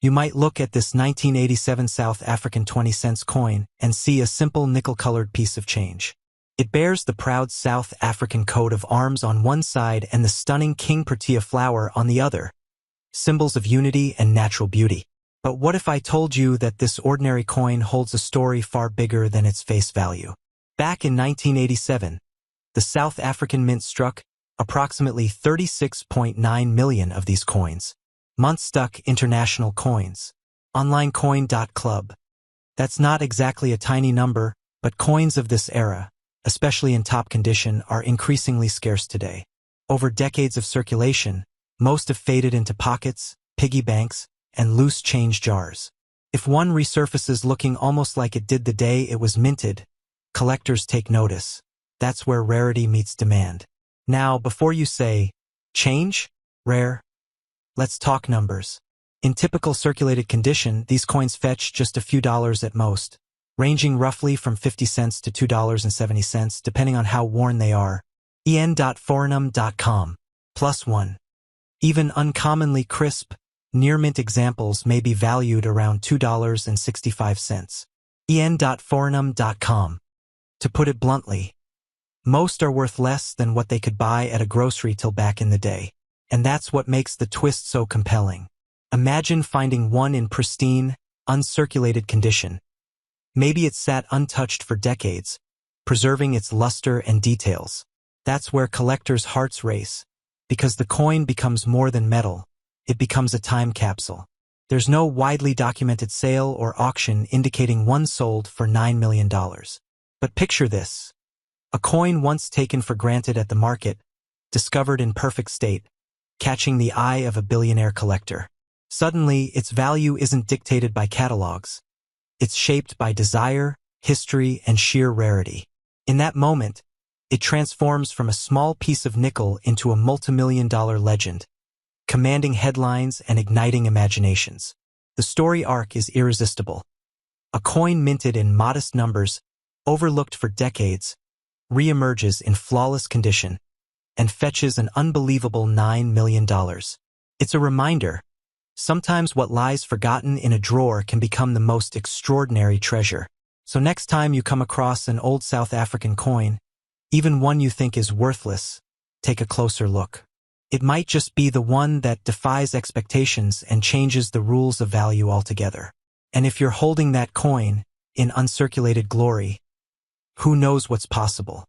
You might look at this 1987 South African 20-cent coin and see a simple nickel-colored piece of change. It bears the proud South African coat of arms on one side and the stunning King Protea flower on the other, symbols of unity and natural beauty. But what if I told you that this ordinary coin holds a story far bigger than its face value? Back in 1987, the South African Mint struck approximately 36.9 million of these coins. Stuck international coins. Onlinecoin.club. That's not exactly a tiny number, but coins of this era, especially in top condition, are increasingly scarce today. Over decades of circulation, most have faded into pockets, piggy banks, and loose change jars. If one resurfaces looking almost like it did the day it was minted, collectors take notice. That's where rarity meets demand. Now, before you say, change? Rare? Let's talk numbers. In typical circulated condition, these coins fetch just a few dollars at most, ranging roughly from 50 cents to $2.70 depending on how worn they are. en.forenum.com. +1. Even uncommonly crisp, near-mint examples may be valued around $2.65. en.forenum.com. To put it bluntly, most are worth less than what they could buy at a grocery till back in the day. And that's what makes the twist so compelling. Imagine finding one in pristine, uncirculated condition. Maybe it sat untouched for decades, preserving its luster and details. That's where collectors' hearts race, because the coin becomes more than metal. It becomes a time capsule. There's no widely documented sale or auction indicating one sold for $9 million. But picture this. A coin once taken for granted at the market, discovered in perfect state, catching the eye of a billionaire collector. Suddenly, its value isn't dictated by catalogs. It's shaped by desire, history, and sheer rarity. In that moment, it transforms from a small piece of nickel into a multimillion-dollar legend, commanding headlines and igniting imaginations. The story arc is irresistible. A coin minted in modest numbers, overlooked for decades, reemerges in flawless condition, and fetches an unbelievable $9 million. It's a reminder. Sometimes what lies forgotten in a drawer can become the most extraordinary treasure. So next time you come across an old South African coin, even one you think is worthless, take a closer look. It might just be the one that defies expectations and changes the rules of value altogether. And if you're holding that coin in uncirculated glory, who knows what's possible?